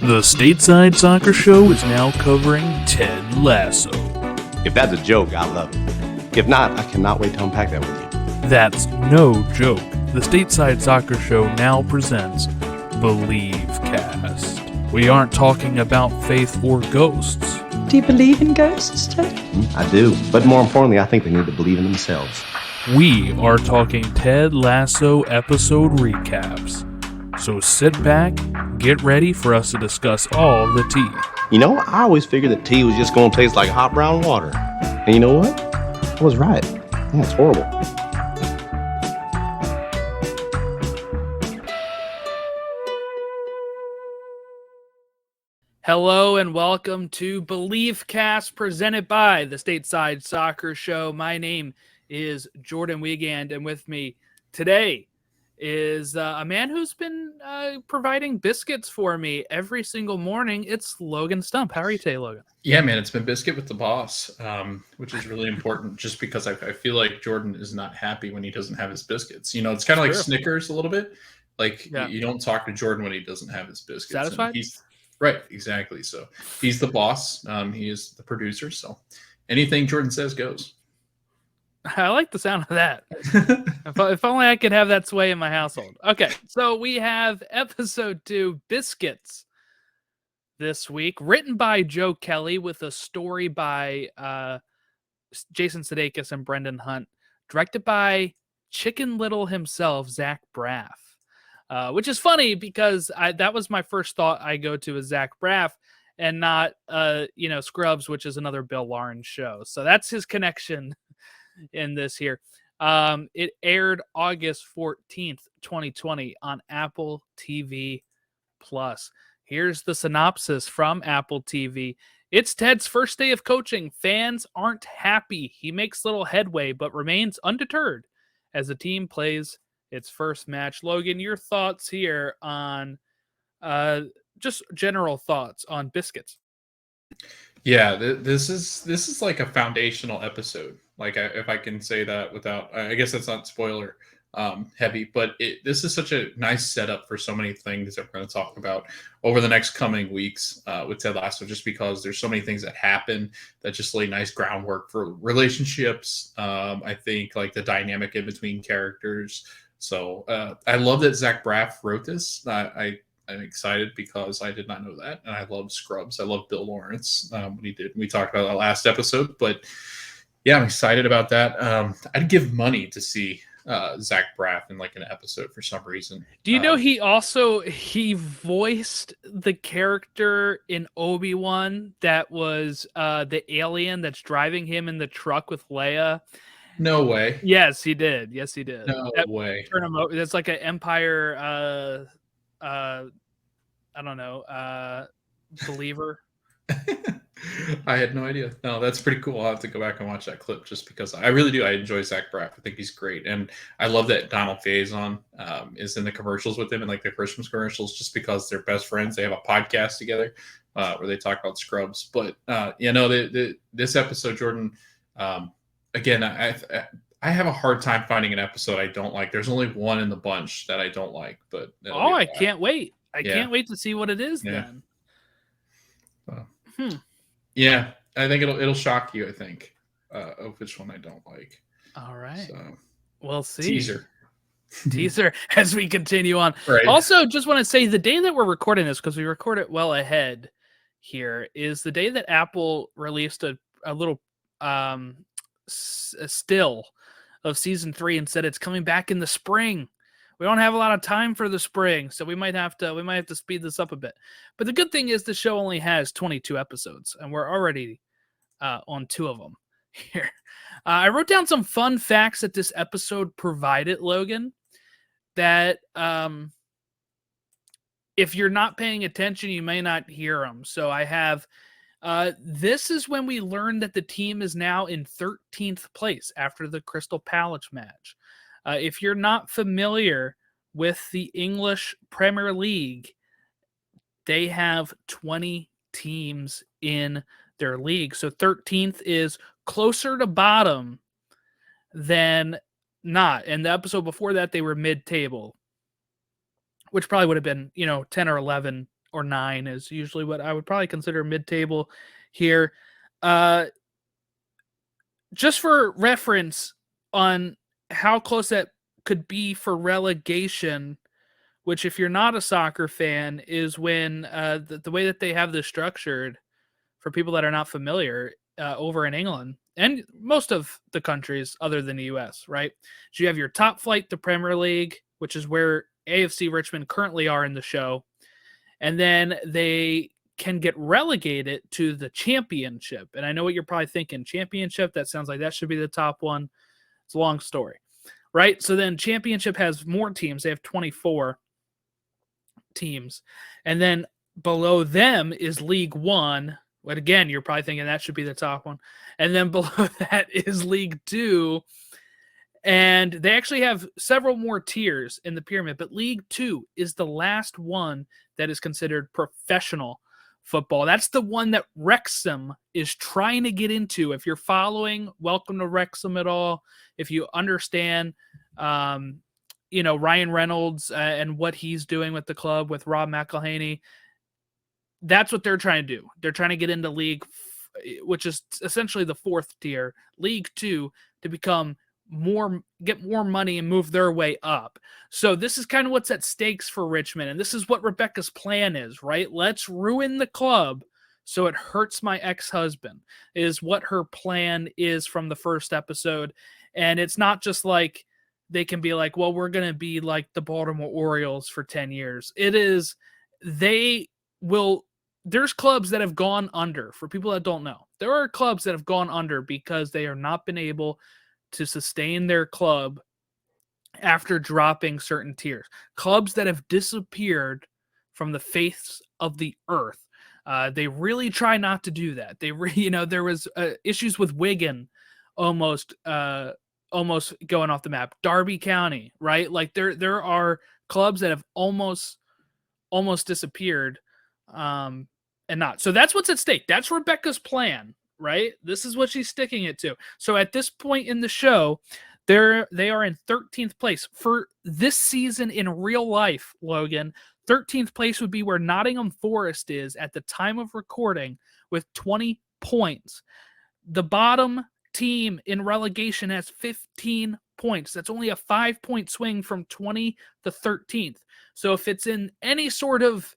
The Stateside Soccer Show is now covering Ted Lasso. If that's a joke, I love it. If not, I cannot wait to unpack that with you. That's no joke. The Stateside Soccer Show now presents Believe Cast. We aren't talking about faith or ghosts. Do you believe in ghosts, Ted? I do. But more importantly, I think they need to believe in themselves. We are talking Ted Lasso episode recaps. So sit back, get ready for us to discuss all the tea. You know, I always figured that tea was just going to taste like hot brown water. And you know what? I was right. Yeah, it's horrible. Hello and welcome to Believe Cast, presented by the Stateside Soccer Show. My name is Jordan Wiegand, and with me today is a man who's been providing biscuits for me every single morning. It's Logan Stump. How are you today, Logan? Yeah, man, it's been biscuit with the boss, which is really important just because I feel like Jordan is not happy when he doesn't have his biscuits. You know, it's kind of like Snickers a little bit. Like, you don't talk to Jordan when he doesn't have his biscuits. Satisfied? Right, exactly. So he's the boss. He is the producer. So anything Jordan says goes. I like the sound of that. If only I could have that sway in my household. Okay, so we have episode 2, Biscuits, this week, written by Joe Kelly with a story by Jason Sudeikis and Brendan Hunt, directed by Chicken Little himself, Zach Braff, which is funny because that was my first thought I go to is Zach Braff and not, Scrubs, which is another Bill Lawrence show. So that's his connection in this here. It aired August 14th, 2020 on Apple TV Plus. Here's the synopsis from Apple TV. It's Ted's first day of coaching. Fans aren't happy. He makes little headway, but remains undeterred as the team plays its first match. Logan, your thoughts here on just general thoughts on Biscuits. Yeah, this is like a foundational episode. Like, if I can say that without, I guess that's not spoiler heavy, but this is such a nice setup for so many things that we're going to talk about over the next coming weeks with Ted Lasso, just because there's so many things that happen that just lay nice groundwork for relationships. I think like the dynamic in between characters. So I love that Zach Braff wrote this. I'm excited because I did not know that. And I love Scrubs. I love Bill Lawrence, what he did. We talked about that last episode, but yeah, I'm excited about that. I'd give money to see Zach Braff in like an episode for some reason. Do you know he voiced the character in Obi-Wan that was the alien that's driving him in the truck with Leia? No way. Yes, he did. No way. Turn him over. That's like an Empire believer. I had no idea. No, that's pretty cool. I'll have to go back and watch that clip just because I really do. I enjoy Zach Braff. I think he's great. And I love that Donald Faison is in the commercials with him and like the Christmas commercials just because they're best friends. They have a podcast together where they talk about Scrubs. But, this episode, Jordan, again, I have a hard time finding an episode I don't like. There's only one in the bunch that I don't like. But I can't wait. I can't wait to see what it is then. Yeah, I think it'll shock you, I think, of which one I don't like. All right. So, we'll see. Teaser as we continue on. Right. Also, just want to say the day that we're recording this, because we record it well ahead here, is the day that Apple released a little a still of season 3 and said it's coming back in the spring. We don't have a lot of time for the spring, so we might have to speed this up a bit. But the good thing is the show only has 22 episodes, and we're already on 2 of them here. I wrote down some fun facts that this episode provided, Logan, that if you're not paying attention, you may not hear them. So I have this is when we learned that the team is now in 13th place after the Crystal Palace match. If you're not familiar with the English Premier League, they have 20 teams in their league. So 13th is closer to bottom than not. And the episode before that, they were mid-table, which probably would have been, 10 or 11 or 9 is usually what I would probably consider mid-table here. Just for reference on how close that could be for relegation, which if you're not a soccer fan is when the way that they have this structured for people that are not familiar over in England and most of the countries other than the US, right? So you have your top flight, the Premier League, which is where AFC Richmond currently are in the show. And then they can get relegated to the championship. And I know what you're probably thinking, championship, that sounds like that should be the top one. It's a long story, right? So then championship has more teams. They have 24 teams. And then below them is League One. But again, you're probably thinking that should be the top one. And then below that is League Two. And they actually have several more tiers in the pyramid, but League Two is the last one that is considered professional football. That's the one that Wrexham is trying to get into. If you're following, welcome to Wrexham at all. If you understand, Ryan Reynolds and what he's doing with the club with Rob McElhaney, that's what they're trying to do. They're trying to get into League, which is essentially the 4th tier, League Two, to get more money and move their way up. So this is kind of what's at stakes for Richmond. And this is what Rebecca's plan is, right? Let's ruin the club so it hurts my ex-husband, is what her plan is from the first episode. And it's not just like they can be like, well, we're going to be like the Baltimore Orioles for 10 years. It is, there's clubs that have gone under. For people that don't know, there are clubs that have gone under because they are not been able to sustain their club after dropping certain tiers. Clubs that have disappeared from the face of the earth. They really try not to do that. There was issues with Wigan almost going off the map. Derby County, right? Like there are clubs that have almost disappeared and not. So that's what's at stake. That's Rebecca's plan. Right? This is what she's sticking it to. So at this point in the show, they are in 13th place. For this season in real life, Logan, 13th place would be where Nottingham Forest is at the time of recording with 20 points. The bottom team in relegation has 15 points. That's only a 5-point swing from 20 to 13th. So if it's in any sort of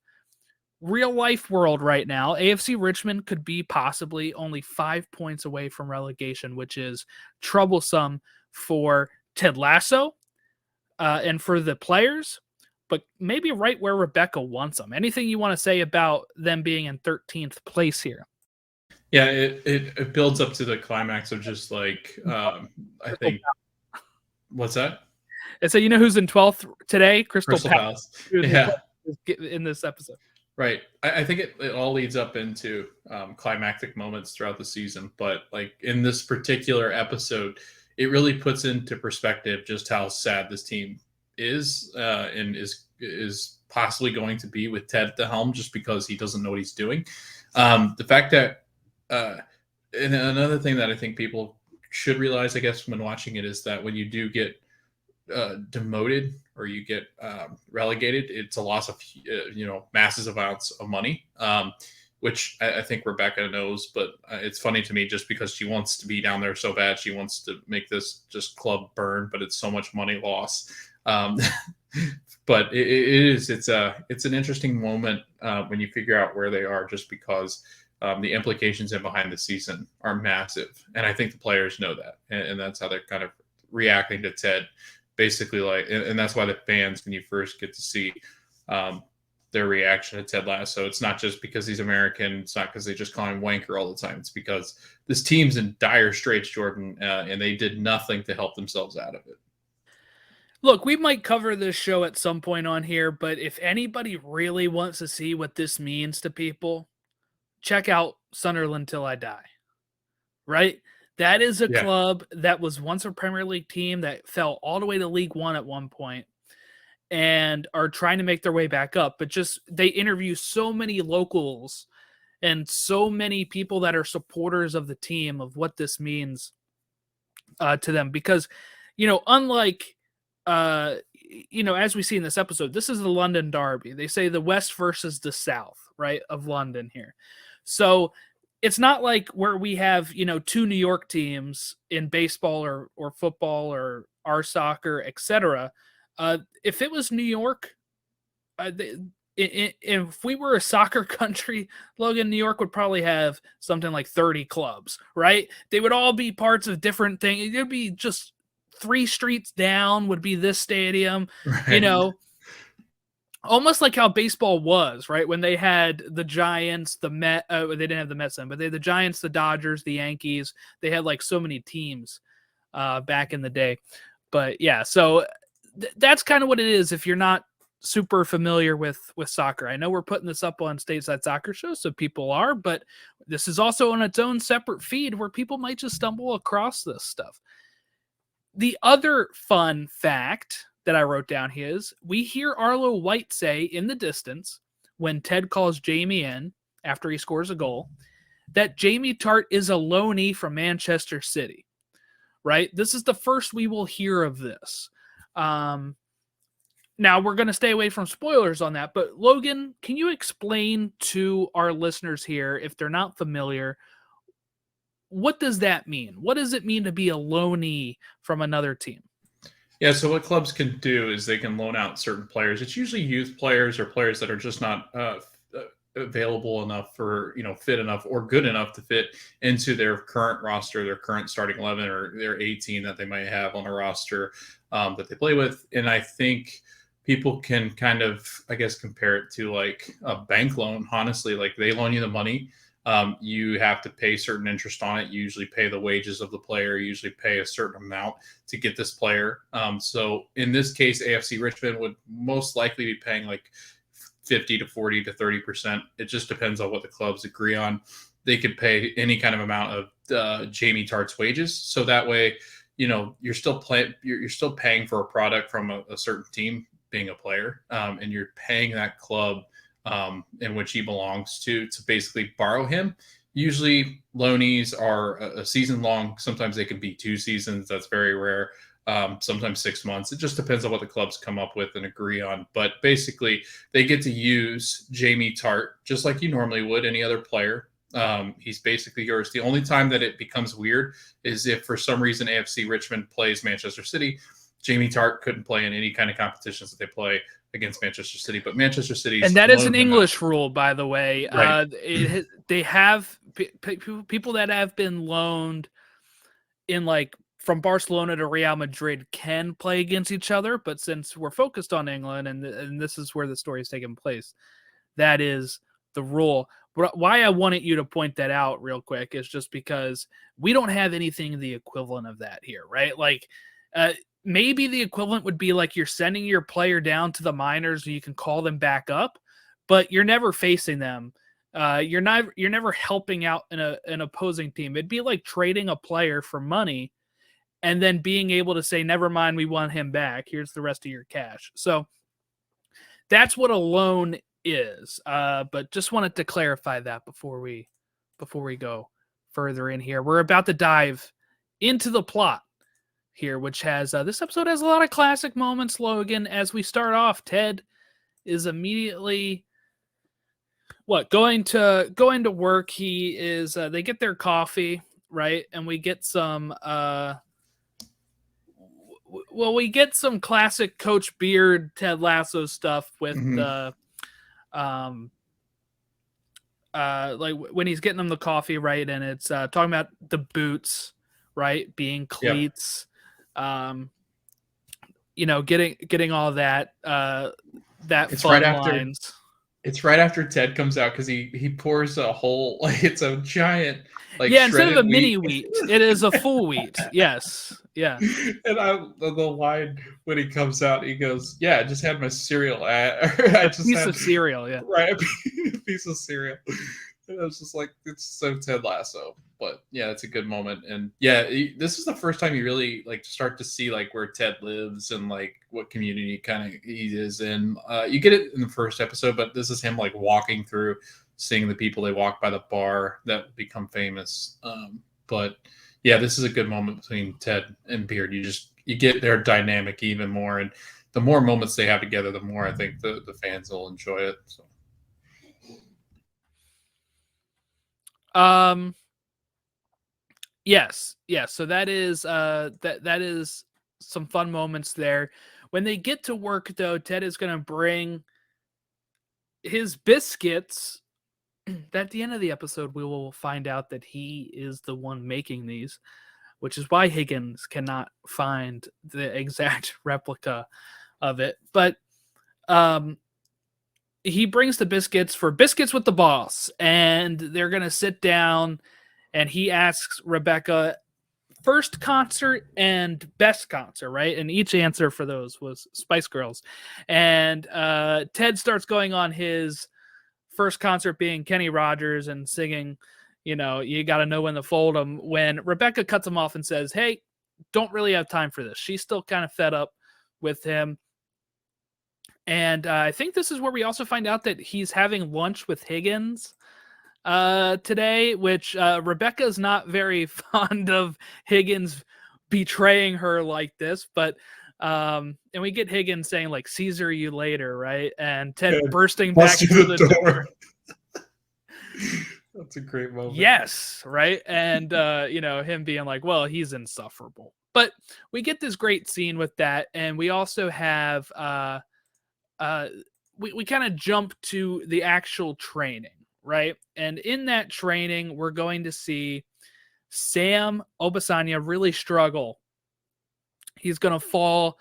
real life world right now, AFC Richmond could be possibly only 5 points away from relegation, which is troublesome for Ted Lasso and for the players, but maybe right where Rebecca wants them. Anything you want to say about them being in 13th place here? Yeah, it builds up to the climax of just like, I think, what's that? And so you know who's in 12th today? Crystal Palace. Yeah. In this episode. Right. I think it all leads up into climactic moments throughout the season. But like in this particular episode, it really puts into perspective just how sad this team is and is possibly going to be with Ted at the helm just because he doesn't know what he's doing. The fact that and another thing that I think people should realize, I guess, when watching it is that when you do get demoted or you get relegated, it's a loss of massive amounts of money, which I think Rebecca knows. But it's funny to me just because she wants to be down there so bad, she wants to make this just club burn, but it's so much money loss. But it's an interesting moment when you figure out where they are, just because the implications in behind the season are massive, and I think the players know that, and that's how they're kind of reacting to Ted. Basically, like, and that's why the fans, when you first get to see their reaction to Ted Lasso, it's not just because he's American. It's not because they just call him wanker all the time. It's because this team's in dire straits, Jordan, and they did nothing to help themselves out of it. Look, we might cover this show at some point on here, but if anybody really wants to see what this means to people, check out Sunderland Till I Die, right? That is a club that was once a Premier League team that fell all the way to League One at one point and are trying to make their way back up. But just they interview so many locals and so many people that are supporters of the team of what this means to them. Because, unlike as we see in this episode, this is the London Derby. They say the West versus the South, right, of London here. So it's not like where we have, two New York teams in baseball or football or our soccer, etc. If it was New York, if we were a soccer country, Logan, New York would probably have something like 30 clubs, right? They would all be parts of different things. It'd be just 3 streets down would be this stadium, Right. Almost like how baseball was, right? When they had the Giants, the they didn't have the Mets then, but they had the Giants, the Dodgers, the Yankees. They had like so many teams back in the day. But yeah, so that's kind of what it is if you're not super familiar with soccer. I know we're putting this up on Stateside Soccer Show, so people are, but this is also on its own separate feed where people might just stumble across this stuff. The other fun fact that I wrote down here is we hear Arlo White say in the distance when Ted calls Jamie in after he scores a goal that Jamie Tart is a loanee from Manchester City, right? This is the first we will hear of this. Now we're going to stay away from spoilers on that, but Logan, can you explain to our listeners here, if they're not familiar, what does that mean? What does it mean to be a loanee from another team? Yeah, so what clubs can do is they can loan out certain players. It's usually youth players or players that are just not available enough for, fit enough or good enough to fit into their current roster, their current starting 11 or their 18 that they might have on a roster that they play with. And I think people can kind of, I guess, compare it to like a bank loan. Honestly, like they loan you the money. You have to pay certain interest on it. You usually pay the wages of the player. You usually pay a certain amount to get this player. So in this case, AFC Richmond would most likely be paying like 50 to 40 to 30%. It just depends on what the clubs agree on. They could pay any kind of amount of Jamie Tart's wages. So that way, you're still paying for a product from a certain team being a player, and you're paying that club in which he belongs to basically borrow him. Usually loanees are a season long. Sometimes they can be 2 seasons. That's very rare. Sometimes 6 months. It just depends on what the clubs come up with and agree on. But basically they get to use Jamie Tart just like you normally would any other player. He's basically yours. The only time that it becomes weird is if for some reason AFC Richmond plays Manchester City. Jamie Tart couldn't play in any kind of competitions that they play against Manchester City, but Manchester City, and that is an English rule, by the way. Right. They have people that have been loaned in like from Barcelona to Real Madrid can play against each other, but since we're focused on England and this is where the story is taking place, that is the rule. But why I wanted you to point that out real quick is just because we don't have anything the equivalent of that here, right? Like, maybe the equivalent would be like you're sending your player down to the minors and you can call them back up, but you're never facing them. You're never helping out an opposing team. It'd be like trading a player for money and then being able to say, never mind, we want him back. Here's the rest of your cash. So that's what a loan is. But just wanted to clarify that before we go further in here. We're about to dive into the plot here, which has this episode has a lot of classic moments, Logan. As we start off, Ted is immediately going to work. He is they get their coffee, right? And we get some we get some classic Coach Beard, Ted Lasso stuff with like when he's getting them the coffee, right? And it's talking about the boots, right, being cleats. Yep. Getting all that it's fun right after lines. It's right after Ted comes out because he pours a whole, like it's a giant, like instead of a mini wheat, it is a full wheat. Yes, yeah. And the line when he comes out, he goes, "Yeah, I just had my cereal. I just piece of cereal, yeah, right, a piece of cereal." And I was just like, it's so Ted Lasso. But yeah, it's a good moment. And yeah, this is the first time you really like start to see like where Ted lives and like what community kind of he is in. You get it in the first episode, but this is him like walking through, seeing the people they walk by the bar that become famous. But yeah, this is a good moment between Ted and Beard. You get their dynamic even more. And the more moments they have together, the more I think the fans will enjoy it. So. Yes. So that is that is some fun moments there. When they get to work, though, Ted is going to bring his biscuits. At the end of the episode, we will find out that he is the one making these, which is why Higgins cannot find the exact replica of it. But he brings the biscuits for Biscuits with the Boss, and they're going to sit down, and he asks Rebecca first concert and best concert, right? And each answer for those was Spice Girls. And Ted starts going on his first concert being Kenny Rogers and singing, you got to know when to fold them, when Rebecca cuts him off and says, hey, don't really have time for this. She's still kind of fed up with him. And I think this is where we also find out that he's having lunch with Higgins today, which Rebecca is not very fond of Higgins betraying her like this, but and we get Higgins saying like Caesar you later, right? And Ted bursting back through the door. That's a great moment. Yes, right? And him being like, well, he's insufferable. But we get this great scene with that, and we also have we kind of jump to the actual training, right? And in that training, we're going to see Sam Obisanya really struggle. He's going to fall.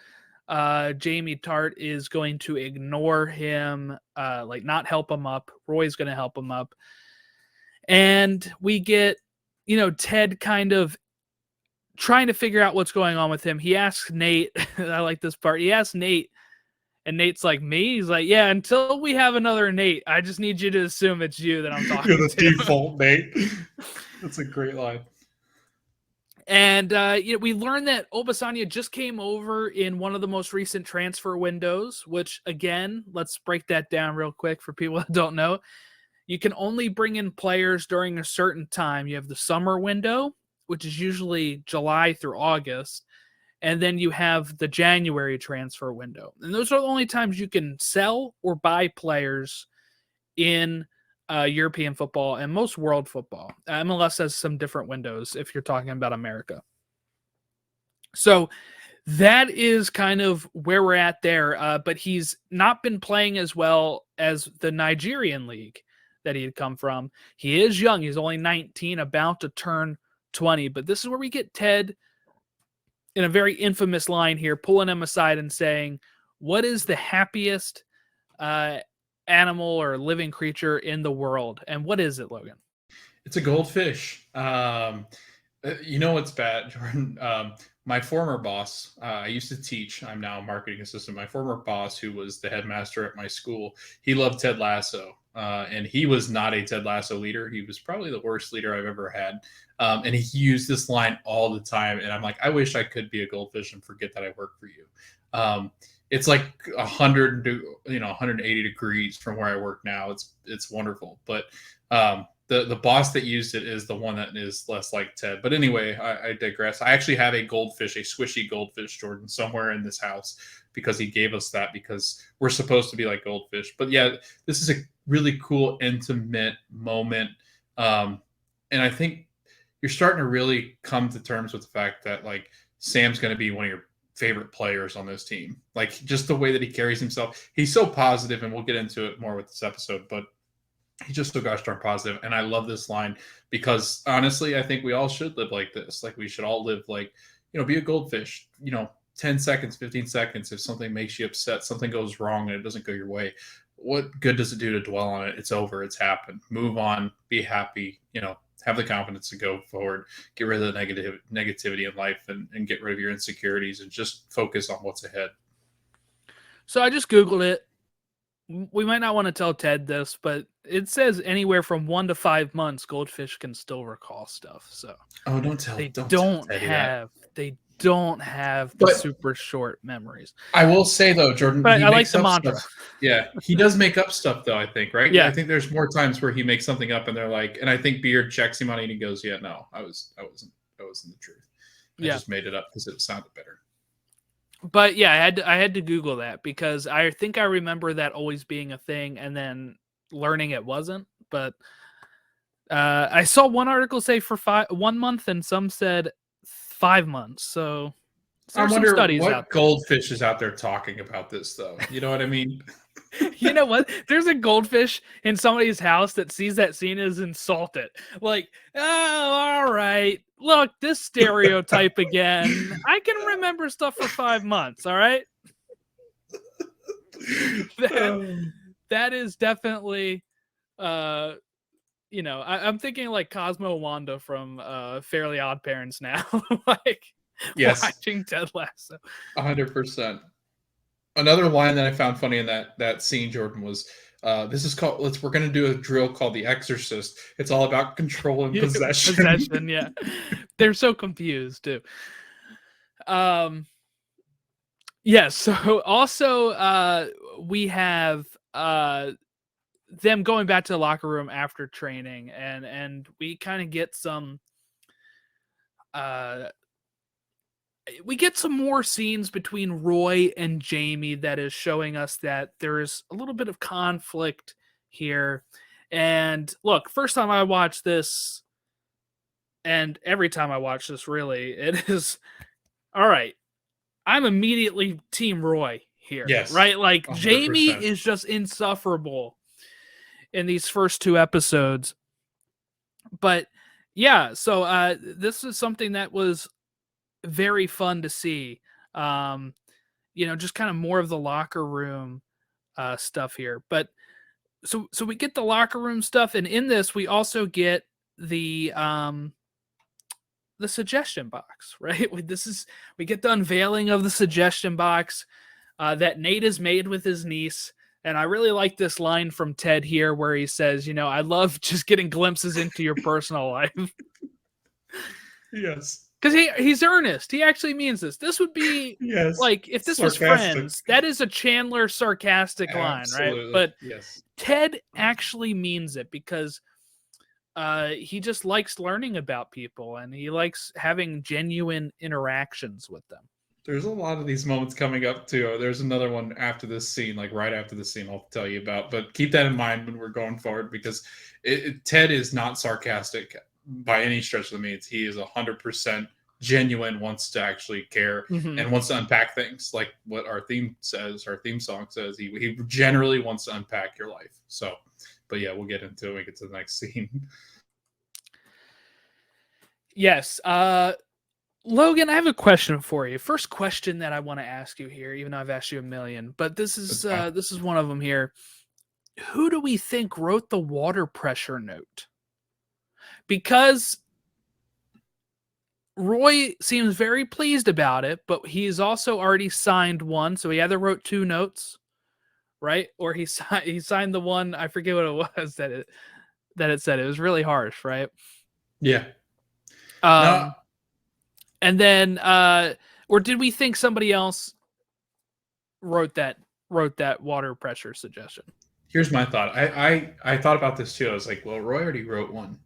Jamie Tart is going to ignore him, not help him up. Roy's going to help him up. And we get, Ted kind of trying to figure out what's going on with him. He asks Nate, I like this part. He asks Nate, and Nate's like, me? He's like, yeah, until we have another Nate, I just need you to assume it's you that I'm talking You're the to. default Nate. That's a great line. And we learned that Obisanya just came over in one of the most recent transfer windows, which, again, let's break that down real quick for people that don't know. You can only bring in players during a certain time. You have the summer window, which is usually July through August. And then you have the January transfer window. And those are the only times you can sell or buy players in European football and most world football. MLS has some different windows if you're talking about America. So that is kind of where we're at there. But he's not been playing as well as the Nigerian league that he had come from. He is young. He's only 19, about to turn 20. But this is where we get Ted in a very infamous line here, pulling him aside and saying, what is the happiest animal or living creature in the world? And what is it, Logan? It's a goldfish. You know what's bad, Jordan? My former boss, I used to teach. I'm now a marketing assistant. My former boss, who was the headmaster at my school, he loved Ted Lasso. And he was not a Ted Lasso leader. He was probably the worst leader I've ever had. And he used this line all the time. And I'm like, I wish I could be a goldfish and forget that I work for you. It's like 180 degrees from where I work now. It's wonderful. But the boss that used it is the one that is less like Ted. But anyway, I digress. I actually have a goldfish, a squishy goldfish, Jordan, somewhere in this house because he gave us that because we're supposed to be like goldfish. But yeah, this is a really cool, intimate moment. And I think you're starting to really come to terms with the fact that like Sam's going to be one of your favorite players on this team. Like just the way that he carries himself. He's so positive, and we'll get into it more with this episode, but he's just so gosh darn positive. And I love this line because honestly, I think we all should live like this. Like we should all live like, be a goldfish, 10 seconds, 15 seconds. If something makes you upset, something goes wrong and it doesn't go your way, what good does it do to dwell on it? It's over. It's happened. Move on. Be happy. Have the confidence to go forward. Get rid of the negativity in life and get rid of your insecurities and just focus on what's ahead. So I just Googled it. We might not want to tell Ted this, but it says anywhere from 1 to 5 months, goldfish can still recall stuff. So don't tell. They don't don't have the super short memories. I will say though, Jordan, but I like the mantra. Stuff. Yeah, he does make up stuff though. I think, right? Yeah, I think there's more times where he makes something up, and they're like, and I think Beard checks him on it, and he goes, "Yeah, no, I wasn't the truth. I just made it up because it sounded better." But yeah, I had to Google that because I think I remember that always being a thing, and then learning it wasn't. But I saw one article say for 1 month, and some said 5 months. So I there's some wonder studies what out there. goldfish is out there talking about this, though. You know what I mean? You know what? There's a goldfish in somebody's house that sees that scene is insulted. Like, oh, all right. Look, this stereotype again. I can remember stuff for 5 months. All right. That is definitely, I'm thinking like Cosmo Wanda from Fairly Odd Parents now, like Yes. watching Ted Lasso. 100%. Another line that I found funny in that scene, Jordan, was this is called we're gonna do a drill called The Exorcist. It's all about control and possession. Possession, yeah. They're so confused too. Yes, so also we have them going back to the locker room after training, and we kind of get some more scenes between Roy and Jamie that is showing us that there is a little bit of conflict here. And look, first time I watched this, and every time I watch this, really, it is all right. I'm immediately Team Roy here, Yes, right? Like 100%. Jamie is just insufferable in these first 2 episodes. But yeah, so this is something that was very fun to see. Just kind of more of the locker room stuff here. But so we get the locker room stuff, and in this we also get the suggestion box, right? We get the unveiling of the suggestion box that Nate has made with his niece. And I really like this line from Ted here where he says, I love just getting glimpses into your personal life. Yes. Because he's earnest. He actually means this. This would be like if this was Friends, that is a Chandler sarcastic line, right? But yes. Ted actually means it because he just likes learning about people and he likes having genuine interactions with them. There's a lot of these moments coming up too. There's another one after this scene, like right after the scene, I'll tell you about. But keep that in mind when we're going forward because Ted is not sarcastic by any stretch of the means. He is 100% genuine, wants to actually care and wants to unpack things like what our theme says, our theme song says. He generally wants to unpack your life. So, but yeah, we'll get into it when we get to the next scene. Yes. Logan, I have a question for you. First question that I want to ask you here, even though I've asked you a million, but this is one of them here. Who do we think wrote the water pressure note? Because Roy seems very pleased about it, but he's also already signed one, so he either wrote 2 notes, right? Or he signed the one, I forget what it was that it said. It was really harsh, right? Yeah. And then or did we think somebody else wrote that water pressure suggestion? Here's my thought. I thought about this too. I was like, well, Roy already wrote one.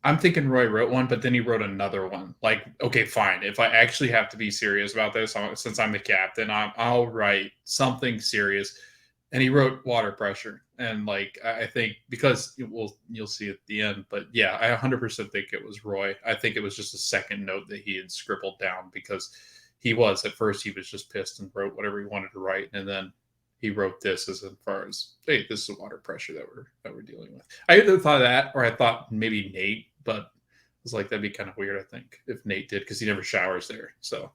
I'm thinking Roy wrote one, but then he wrote another one. Like, okay, fine. If I actually have to be serious about this, since I'm the captain, I'll write something serious. And he wrote water pressure. And like, I think because you'll see at the end, but yeah, I 100% think it was Roy. I think it was just a second note that he had scribbled down because at first he was just pissed and wrote whatever he wanted to write. And then he wrote this as far as, hey, this is water pressure that we're dealing with. I either thought that or I thought maybe Nate, but I was like, that'd be kind of weird, I think, if Nate did, because he never showers there. So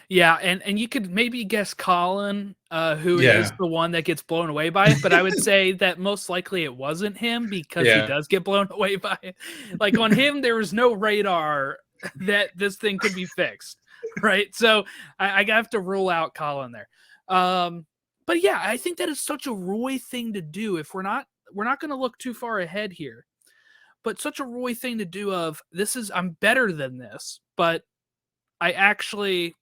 yeah, and you could maybe guess Colin, who is the one that gets blown away by it, but I would say that most likely it wasn't him because he does get blown away by it. Like on him, there was no radar that this thing could be fixed, right? So I have to rule out Colin there. But yeah, I think that is such a Roy thing to do. If we're not going to look too far ahead here, but such a Roy thing to do of I'm better than this, but I actually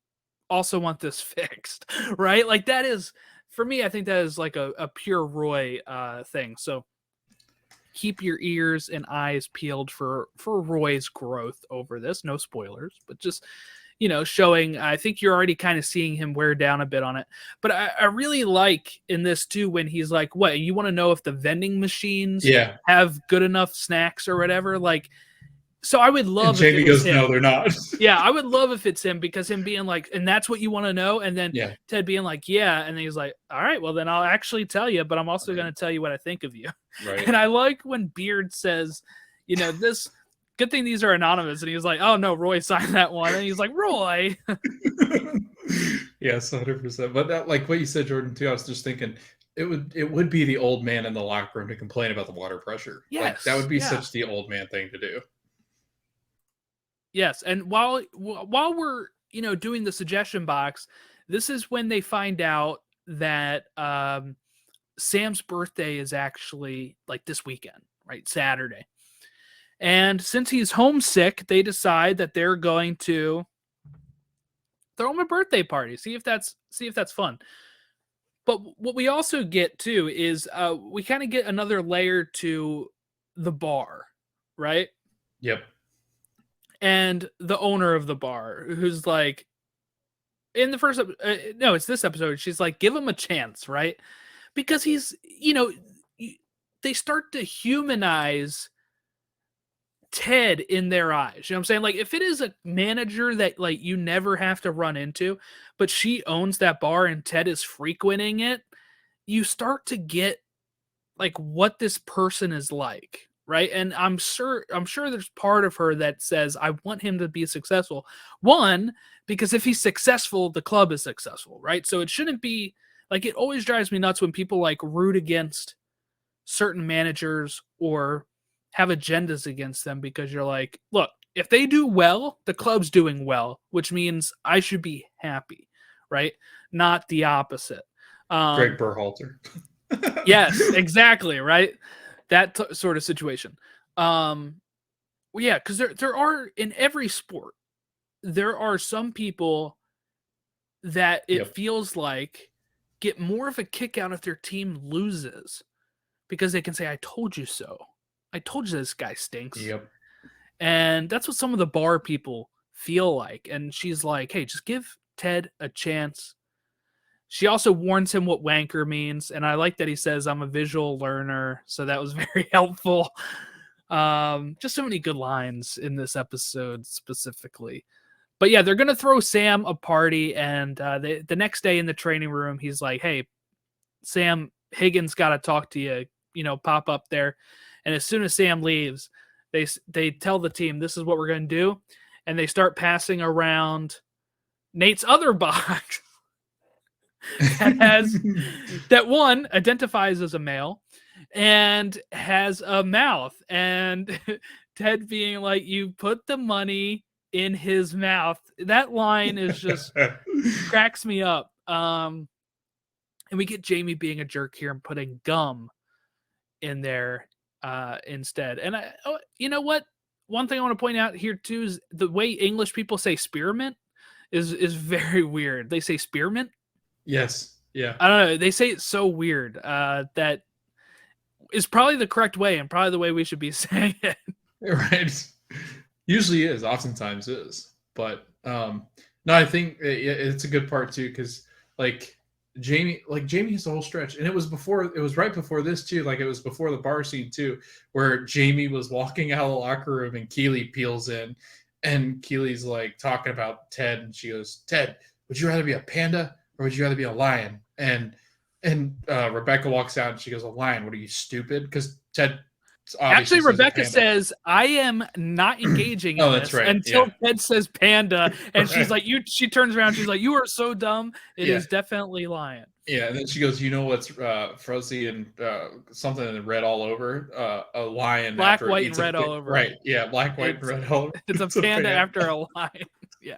also want this fixed, right? Like that is, for me, I think that is like a pure Roy thing. So keep your ears and eyes peeled for Roy's growth over this. No spoilers, but just showing, I think you're already kind of seeing him wear down a bit on it. But I really like in this too, when he's like, what, you want to know if the vending machines have good enough snacks or whatever? Like, so I would love and Jamie if it was goes, him. no, they're not. Yeah, I would love if it's him, because him being like, and that's what you want to know. And then Ted being like, yeah. And then he's like, all right, well then I'll actually tell you, but I'm also going to tell you what I think of you. Right. And I like when Beard says, this, good thing these are anonymous. And he was like, oh no, Roy signed that one. And he's like, Roy. Yes, 100%. But that, like what you said, Jordan, too, I was just thinking it would be the old man in the locker room to complain about the water pressure. Yes. Like, that would be such the old man thing to do. Yes, and while we're doing the suggestion box, this is when they find out that Sam's birthday is actually like this weekend, right? Saturday. And since he's homesick, they decide that they're going to throw him a birthday party. See if that's fun. But what we also get too is we kind of get another layer to the bar, right? Yep. And the owner of the bar, who's like, in the first, no, it's this episode, she's like, give him a chance, right? Because he's, they start to humanize Ted in their eyes. You know what I'm saying? Like, if it is a manager that like you never have to run into, but she owns that bar and Ted is frequenting it, you start to get like what this person is like. Right. And I'm sure there's part of her that says, I want him to be successful. One, because if he's successful, the club is successful. Right. So it shouldn't be like, it always drives me nuts when people like root against certain managers or have agendas against them, because you're like, look, if they do well, the club's doing well, which means I should be happy. Right. Not the opposite. Greg Berhalter. Yes, exactly. Right. That sort of situation. Yeah, because there are, in every sport, there are some people that it feels like get more of a kick out if their team loses, because they can say, I told you so. I told you this guy stinks. Yep. And that's what some of the bar people feel like. And she's like, hey, just give Ted a chance. She also warns him what wanker means, and I like that he says, I'm a visual learner, so that was very helpful. Just so many good lines in this episode specifically. But yeah, they're going to throw Sam a party, and the next day in the training room, he's like, hey, Sam, Higgins got to talk to you, pop up there. And as soon as Sam leaves, they tell the team, this is what we're going to do, and they start passing around Nate's other box. that one identifies as a male and has a mouth, and Ted being like, you put the money in his mouth. That line is just cracks me up. And we get Jamie being a jerk here and putting gum in there instead. And you know what? One thing I want to point out here too is the way English people say spearmint is very weird. They say spearmint. Yes. Yeah. I don't know. They say it's so weird. That is probably the correct way, and probably the way we should be saying it. Right. Usually is. Oftentimes is. But no, I think it's a good part too, because Jamie has the whole stretch, and it was right before this too. Like, it was before the bar scene too, where Jamie was walking out of the locker room and Keely peels in, and Keely's like talking about Ted, and she goes, Ted, would you rather be a panda or would you rather be a lion? And Rebecca walks out and she goes, a lion. What are you, stupid? Because Ted actually, Rebecca says, I am not engaging in this until Ted says panda. And she's like, she turns around. She's like, you are so dumb. It is definitely lion. Yeah. And then she goes, you know what's fuzzy and something in red all over? A lion. Black, white, and red all over. Right. Yeah. Black, white, and red all over. It's a panda after a lion. Yeah.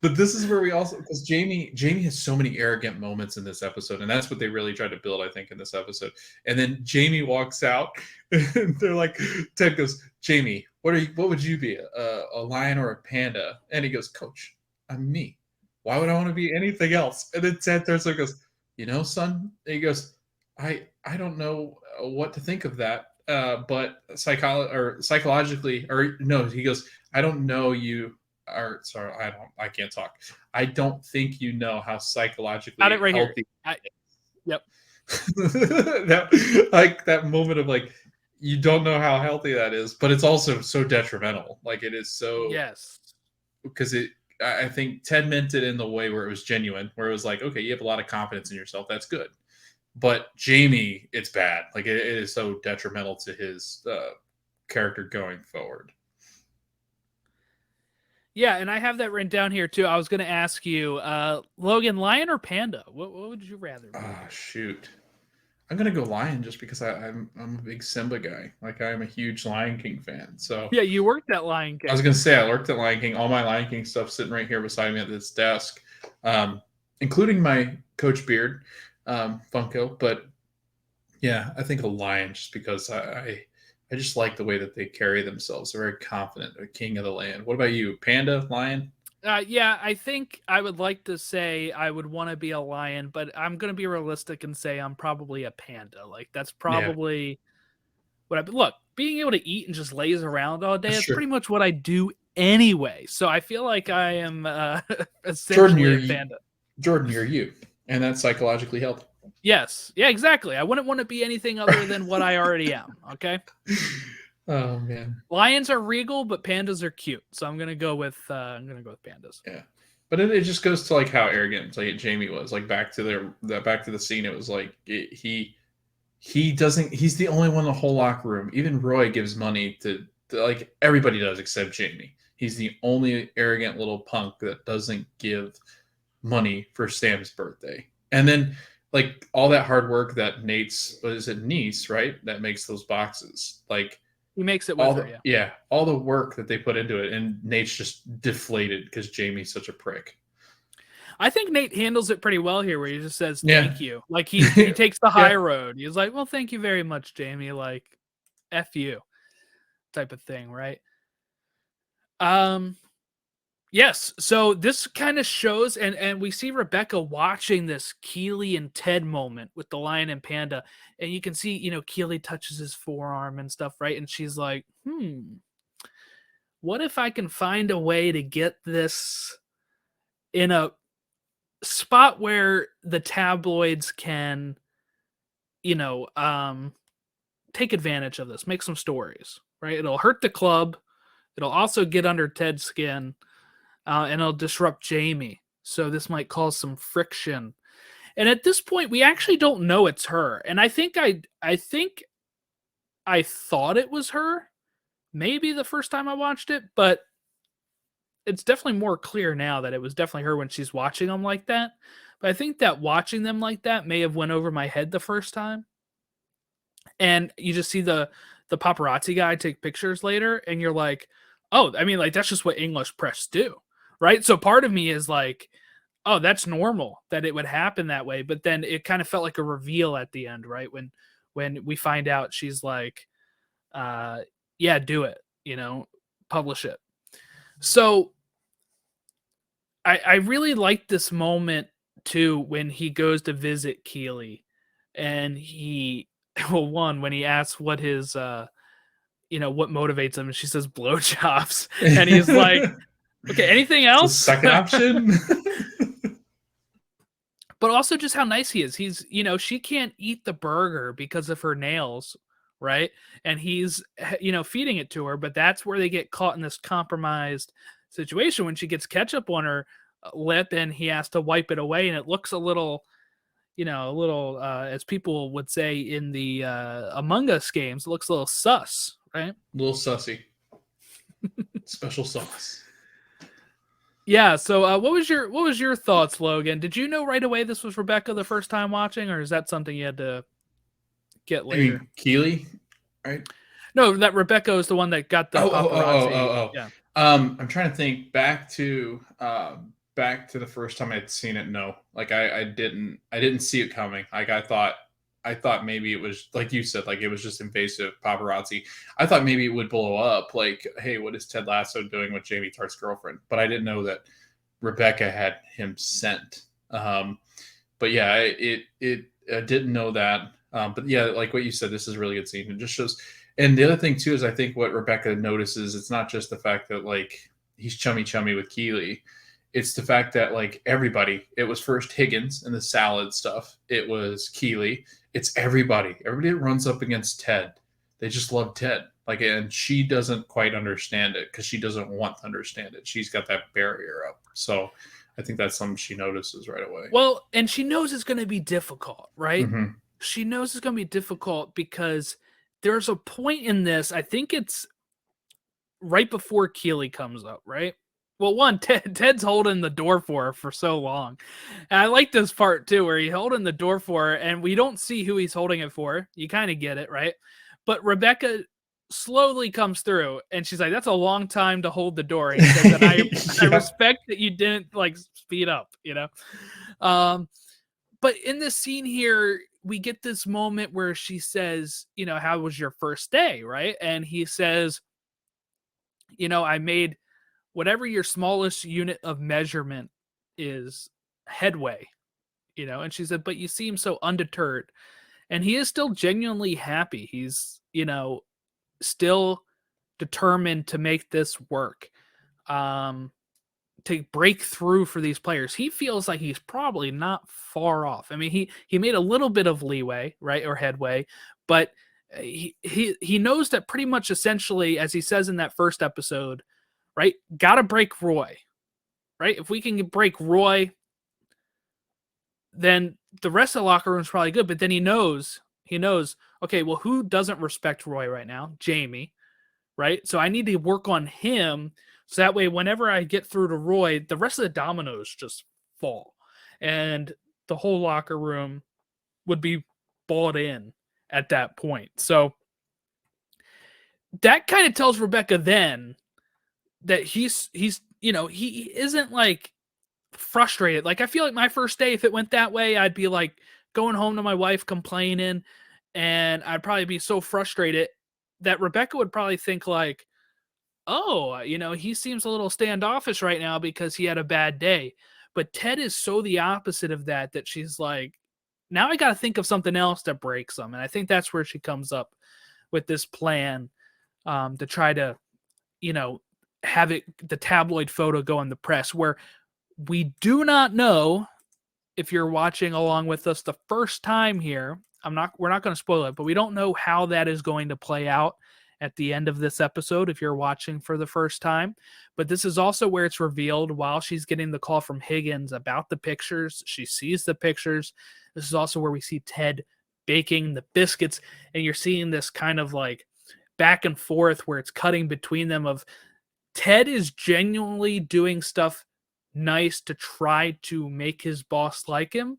But this is where we also, because Jamie has so many arrogant moments in this episode, and that's what they really tried to build, I think, in this episode. And then Jamie walks out, and they're like, Ted goes, Jamie, what would you be, a lion or a panda? And he goes, Coach, I'm me. Why would I want to be anything else? And then Ted turns and goes, son, and he goes, I don't know what to think of that, but psychologically, or no, he goes, I don't know you or sorry, I can't talk. I don't think you know how psychologically Got it right here. healthy. Yep. that moment of like, you don't know how healthy that is, but it's also so detrimental. Like it is so, Yes. because I think Ted meant it in the way where it was genuine, where it was like, okay, you have a lot of confidence in yourself. That's good. But Jamie, it's bad. Like it is so detrimental to his character going forward. Yeah, and I have that written down here too. I was going to ask you, Logan, lion or panda? What would you rather be? Oh, shoot. I'm gonna go Lion just because I'm a big Simba guy. Like I'm a huge Lion King fan. So Yeah, you worked at Lion King. I was gonna say I worked at Lion King. All my Lion King stuff sitting right here beside me at this desk, including my Coach Beard Funko. But yeah, I think a lion just because I just like the way that they carry themselves. They're very confident. They're king of the land. What about you? Panda, lion? Yeah, I think I would like to say I would want to be a lion, but I'm going to be realistic and say I'm probably a panda. Like that's probably what I look. Being able to eat and just laze around all day is pretty much what I do anyway. So I feel like I am essentially a panda. Jordan, you're you, and that's psychologically healthy. Yes. Yeah, exactly. I wouldn't want to be anything other than what I already am. Okay. Oh man. Lions are regal, but pandas are cute. So I'm gonna go with pandas. Yeah. But it just goes to like how arrogant like Jamie was. Like back to the scene, it was like he's the only one in the whole locker room. Even Roy gives money to like everybody does except Jamie. He's the only arrogant little punk that doesn't give money for Sam's birthday. And then like all that hard work that Nate's niece, right? That makes those boxes. Like he makes it with her, yeah. All the work that they put into it, and Nate's just deflated because Jamie's such a prick. I think Nate handles it pretty well here, where he just says thank you. Like he takes the high road. He's like, well, thank you very much, Jamie. Like, F you type of thing, right? Yes, so this kind of shows, and we see Rebecca watching this Keely and Ted moment with the lion and panda, and you can see, Keely touches his forearm and stuff, right? And she's like, what if I can find a way to get this in a spot where the tabloids can, take advantage of this, make some stories, right? It'll hurt the club. It'll also get under Ted's skin. And it'll disrupt Jamie. So this might cause some friction. And at this point, we actually don't know it's her. And I think I thought it was her, maybe the first time I watched it, but it's definitely more clear now that it was definitely her when she's watching them like that. But I think that watching them like that may have went over my head the first time. And you just see the paparazzi guy take pictures later, and you're like, oh, I mean, like that's just what English press do. Right. So part of me is like, oh, that's normal that it would happen that way. But then it kind of felt like a reveal at the end, right? When we find out she's like, yeah, do it, publish it. So I really like this moment too, when he goes to visit Keely and when he asks what his, what motivates him, and she says blowjobs, and he's like, okay, anything else? Second option. But also just how nice he is. He's, she can't eat the burger because of her nails, right? And he's, feeding it to her, but that's where they get caught in this compromised situation when she gets ketchup on her lip and he has to wipe it away, and it looks a little, as people would say in the Among Us games, it looks a little sus, right? A little sussy. Special sauce. Yeah. So, what was your thoughts, Logan? Did you know right away this was Rebecca the first time watching, or is that something you had to get later? I mean, Keely, right? No, that Rebecca is the one that got the paparazzi. Oh. Yeah. I'm trying to think back to the first time I'd seen it. No, like I didn't see it coming. Like I thought maybe it was like you said, like it was just invasive paparazzi. I thought maybe it would blow up. Like, hey, what is Ted Lasso doing with Jamie Tartt's girlfriend? But I didn't know that Rebecca had him sent. But yeah, I didn't know that. But yeah, like what you said, this is a really good scene. It just shows. And the other thing too is I think what Rebecca notices, it's not just the fact that like he's chummy with Keely. It's the fact that like everybody, it was first Higgins and the salad stuff. It was Keely. It's everybody. Everybody that runs up against Ted. They just love Ted. Like, and she doesn't quite understand it because she doesn't want to understand it. She's got that barrier up. So I think that's something she notices right away. Well, and she knows it's going to be difficult, right? Mm-hmm. She knows it's going to be difficult because there's a point in this. I think it's right before Keely comes up, right? Well, one, Ted's holding the door for her for so long. And I like this part too, where he's holding the door for her and we don't see who he's holding it for. You kind of get it, right? But Rebecca slowly comes through and she's like, that's a long time to hold the door. And he says that I respect that you didn't like speed up, you know? But in this scene here, we get this moment where she says, you know, how was your first day, right? And he says, you know, I made whatever your smallest unit of measurement is, headway, you know? And she said, but you seem so undeterred. And he is still genuinely happy. He's, you know, still determined to make this work, to break through for these players. He feels like he's probably not far off. I mean, he made a little bit of leeway, right, or headway, but he knows that pretty much essentially, as he says in that first episode, right, got to break Roy, right? If we can break Roy, then the rest of the locker room is probably good. But then he knows, okay, well, who doesn't respect Roy right now? Jamie, right? So I need to work on him. So that way, whenever I get through to Roy, the rest of the dominoes just fall. And the whole locker room would be bought in at that point. So that kind of tells Rebecca then that he's you know, he isn't like frustrated. Like, I feel like my first day, if it went that way, I'd be like going home to my wife complaining, and I'd probably be so frustrated that Rebecca would probably think like, oh, you know, he seems a little standoffish right now because he had a bad day. But Ted is so the opposite of that, that she's like, now I got to think of something else that breaks him. And I think that's where she comes up with this plan to try to, you know, have the tabloid photo go in the press, where we do not know, if you're watching along with us the first time here, we're not going to spoil it, but we don't know how that is going to play out at the end of this episode if you're watching for the first time. But this is also where it's revealed while she's getting the call from Higgins about the pictures. She sees the pictures. This is also where we see Ted baking the biscuits, and you're seeing this kind of like back and forth where it's cutting between them of Ted is genuinely doing stuff nice to try to make his boss like him,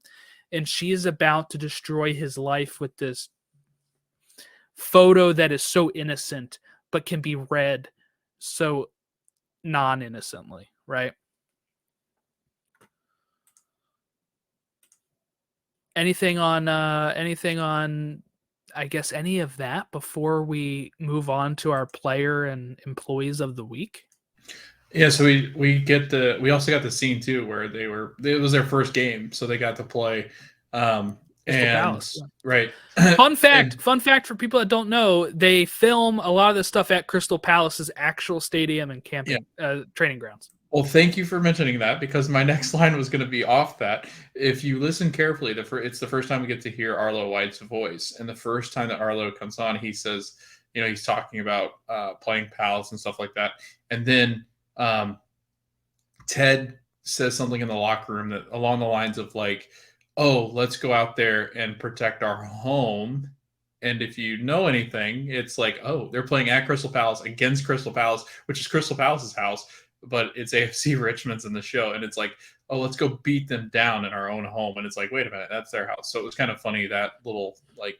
and she is about to destroy his life with this photo that is so innocent but can be read so non-innocently, right? Anything on I guess any of that before we move on to our player and employees of the week? Yeah, so we also got the scene too where it was their first game, so they got to play Palace, yeah. Right. Fun fact for people that don't know, they film a lot of this stuff at Crystal Palace's actual stadium and camping training grounds. Well, thank you for mentioning that, because my next line was going to be off that. If you listen carefully, it's the first time we get to hear Arlo White's voice, and the first time that Arlo comes on, he says, you know, he's talking about playing Palace and stuff like that, and then Ted says something in the locker room that along the lines of like, oh, let's go out there and protect our home. And if you know anything, it's like, oh, they're playing at Crystal Palace against Crystal Palace, which is Crystal Palace's house, but it's AFC Richmond's in the show. And it's like, oh, let's go beat them down in our own home. And it's like, wait a minute, that's their house. So it was kind of funny, that little like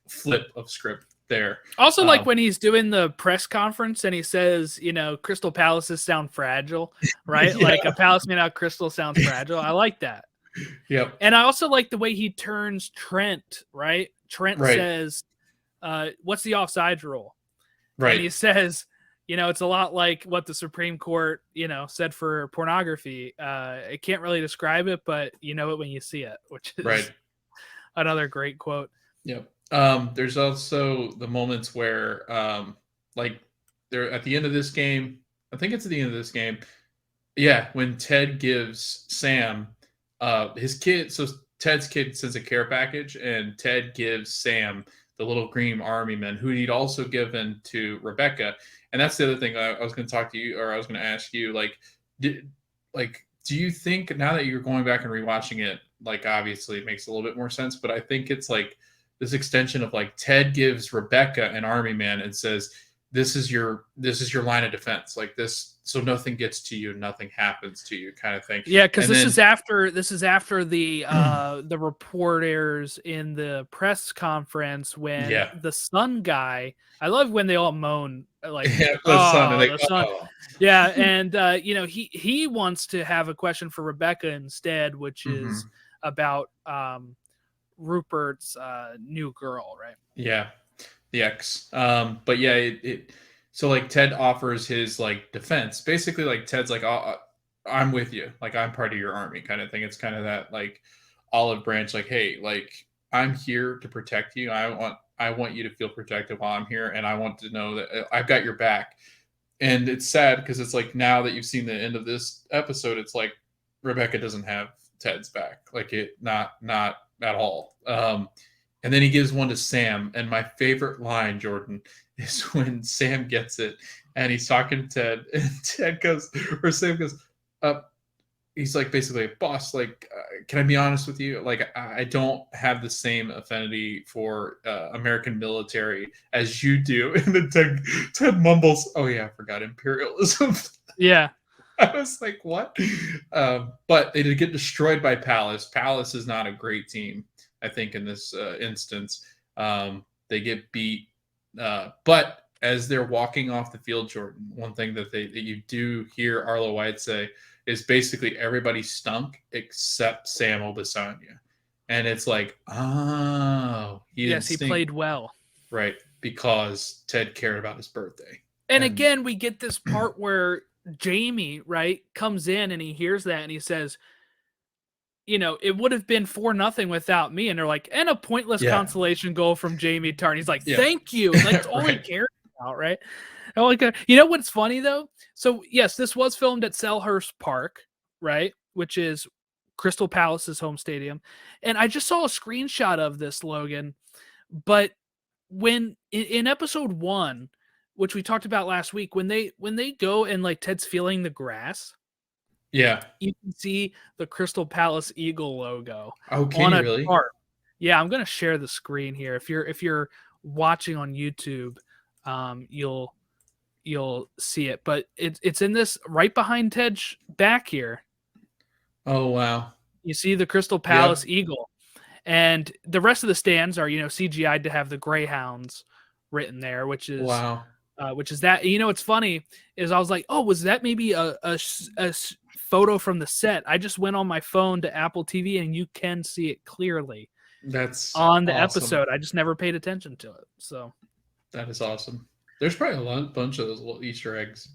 flip of script there. Also, like when he's doing the press conference and he says, you know, Crystal Palaces sound fragile, right? Yeah. Like a palace made out of crystal sounds fragile. I like that. Yep. And I also like the way he turns Trent, right? Trent says, what's the offsides rule? Right. And he says, you know, it's a lot like what the Supreme Court, you know, said for pornography. I can't really describe it, but you know it when you see it, which is another great quote. Yep. There's also the moments where, like, they're at the end of this game, I think it's at the end of this game. Yeah, when Ted gives Sam his kid. So Ted's kid sends a care package, and Ted gives Sam the little green army men who he'd also given to Rebecca. And that's the other thing I was going to talk to you, or I was going to ask you, like, do you think now that you're going back and rewatching it, like, obviously it makes a little bit more sense, but I think it's like this extension of like Ted gives Rebecca an army man and says, this is your line of defense, like this, so nothing gets to you, nothing happens to you, kind of thing. Yeah, because this is after the reporters in the press conference when the Sun guy. I love when they all moan like, the Sun, and the Sun. Yeah, and he wants to have a question for Rebecca instead, which is about Rupert's new girl, right? Yeah, the ex. But yeah, so like Ted offers his like defense. Basically, like Ted's like, I'm with you. Like, I'm part of your army kind of thing. It's kind of that like olive branch, like, hey, like, I'm here to protect you. I want you to feel protected while I'm here, and I want to know that I've got your back. And it's sad because it's like, now that you've seen the end of this episode, it's like Rebecca doesn't have Ted's back. Like, it not at all. And then he gives one to Sam. And my favorite line, Jordan, is when Sam gets it and he's talking to Ted, and Sam goes, he's like, basically, boss, like, can I be honest with you? Like, I don't have the same affinity for American military as you do. And then Ted mumbles, oh yeah, I forgot imperialism. Yeah. I was like, what? But they did get destroyed by Palace. Palace is not a great team, I think, in this instance. They get beat. But as they're walking off the field, Jordan, one thing that you do hear Arlo White say is basically everybody stunk except Sam Obisanya. And it's like, oh, he played well. Right, because Ted cared about his birthday. And again, we get this part where Jamie, right, comes in and he hears that and he says, it would have been 4-0 without me. And they're like, and a pointless consolation goal from Jamie Tarn. He's like, thank you. That's all he cares about, right? And like, what's funny though? So yes, this was filmed at Selhurst Park, right? Which is Crystal Palace's home stadium. And I just saw a screenshot of this, Logan. But when in episode 1, which we talked about last week, when they go and like Ted's feeling the grass, you can see the Crystal Palace Eagle logo. Oh, can you really? Tarp. Yeah, I'm gonna share the screen here. If you're watching on YouTube, you'll see it. But it's in this right behind Ted's back here. Oh wow! You see the Crystal Palace Eagle, and the rest of the stands are CGI'd to have the Greyhounds written there, which is wow. Which is that. What's funny is I was like, oh, was that maybe a photo from the set? I just went on my phone to Apple TV and you can see it clearly. That's on the episode. I just never paid attention to it. So that is awesome. There's probably a bunch of those little Easter eggs.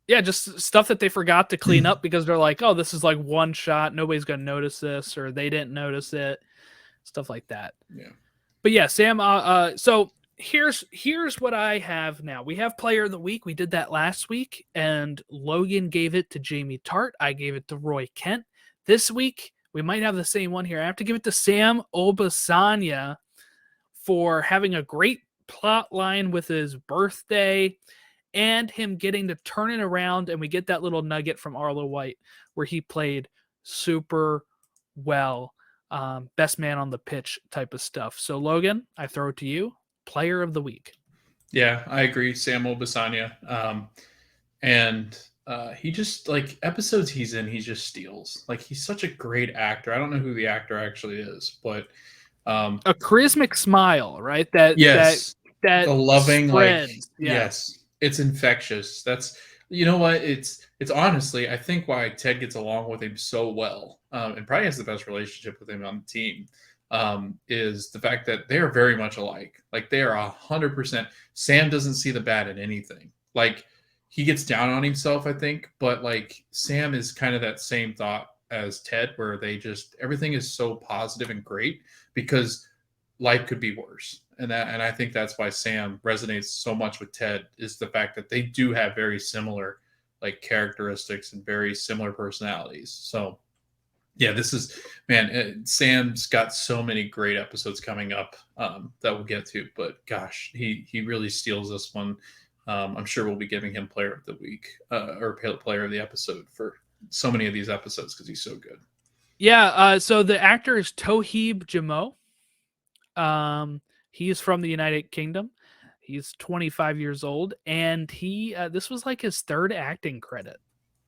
Yeah, just stuff that they forgot to clean up because they're like, oh, this is like one shot. Nobody's going to notice this, or they didn't notice it. Stuff like that. Yeah. But yeah, Sam, so here's what I have now. We have Player of the Week. We did that last week, and Logan gave it to Jamie Tart. I gave it to Roy Kent. This week, we might have the same one here. I have to give it to Sam Obisanya for having a great plot line with his birthday and him getting to turn it around, and we get that little nugget from Arlo White where he played super well. Best man on the pitch type of stuff. So, Logan, I throw it to you. Player of the Week. Yeah, I agree. Sam Obisanya. And he just, like, episodes he's in, he just steals. Like, he's such a great actor. I don't know who the actor actually is, but a charismatic smile, right? That the loving, spreads. like, yes, it's infectious. That's, you know what? It's honestly, I think why Ted gets along with him so well, and probably has the best relationship with him on the team, is the fact that they are very much alike. Like, they are 100%. Sam doesn't see the bad in anything. Like, he gets down on himself, I think, but like Sam is kind of that same thought as Ted, where they just, everything is so positive and great because life could be worse. And I think that's why Sam resonates so much with Ted, is the fact that they do have very similar like characteristics and very similar personalities. So yeah, this is, man, Sam's got so many great episodes coming up that we'll get to, but gosh, he really steals this one. I'm sure we'll be giving him player of the week or player of the episode for so many of these episodes because he's so good. Yeah, so the actor is Toheeb Jamo. He's from the United Kingdom. He's 25 years old, and he this was like his third acting credit.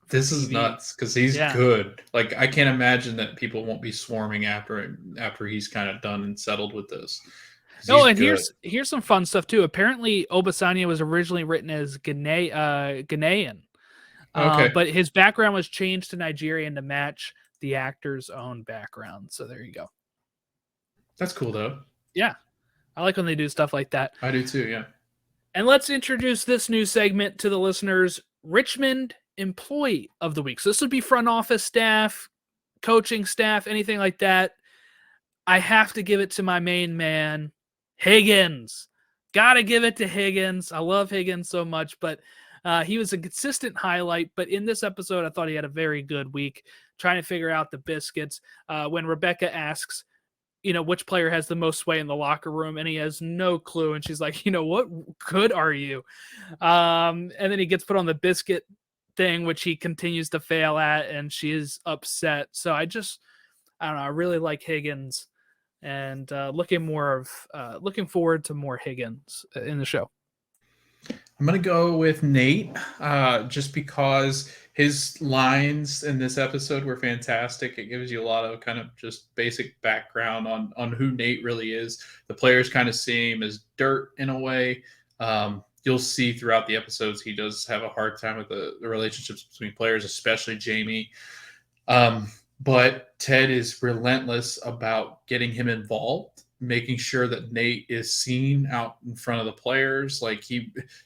This is nuts because he's good. Like, I can't imagine that people won't be swarming after he's kind of done and settled with this. No, and here's some fun stuff too. Apparently, Obisanya was originally written as Ghanaian, but his background was changed to Nigerian to match the actor's own background. So there you go. That's cool, though. Yeah, I like when they do stuff like that. I do too. Yeah. And let's introduce this new segment to the listeners: Richmond Employee of the Week. So this would be front office staff, coaching staff, anything like that. I have to give it to my main man, Higgins. Gotta give it to Higgins. I love Higgins so much, but he was a consistent highlight. But in this episode, I thought he had a very good week trying to figure out the biscuits. When Rebecca asks, which player has the most sway in the locker room, and he has no clue. And she's like, what good are you? And then he gets put on the biscuit thing, which he continues to fail at, and she is upset. So I don't know. I really like Higgins, and looking forward to more Higgins in the show. I'm going to go with Nate just because his lines in this episode were fantastic. It gives you a lot of kind of just basic background on who Nate really is. The players kind of see him as dirt in a way. You'll see throughout the episodes he does have a hard time with the relationships between players, especially Jamie. But Ted is relentless about getting him involved, making sure that Nate is seen out in front of the players. Like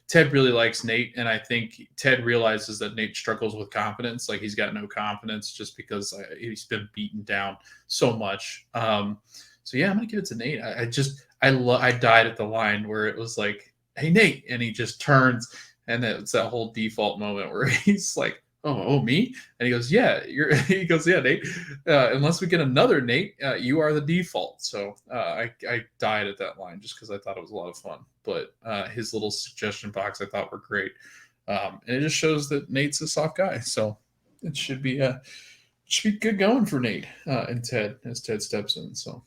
Ted really likes Nate, and I think Ted realizes that Nate struggles with confidence. Like, he's got no confidence just because he's been beaten down so much. So yeah, I'm gonna give it to Nate. I died at the line where it was like, "Hey Nate," and he just turns, and it's that whole default moment where he's like, Oh, me? And he goes, yeah, he goes, yeah, Nate, unless we get another Nate, you are the default. So I died at that line just because I thought it was a lot of fun. But his little suggestion box I thought were great. And it just shows that Nate's a soft guy. So it should be good going for Nate and Ted as Ted steps in. So.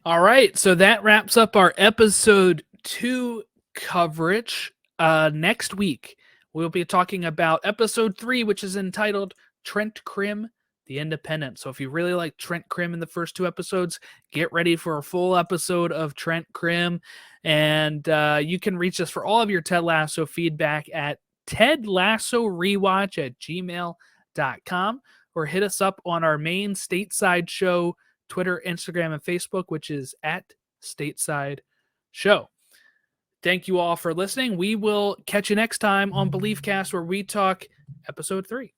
All right. So that wraps up our episode 2 coverage. Next week, we'll be talking about episode 3, which is entitled Trent Crimm, the Independent. So if you really like Trent Crimm in the first 2 episodes, get ready for a full episode of Trent Crimm. And you can reach us for all of your Ted Lasso feedback at tedlassorewatch@gmail.com, or hit us up on our main Stateside show, Twitter, Instagram, and Facebook, which is at Stateside Show. Thank you all for listening. We will catch you next time on BeliefCast, where we talk episode 3.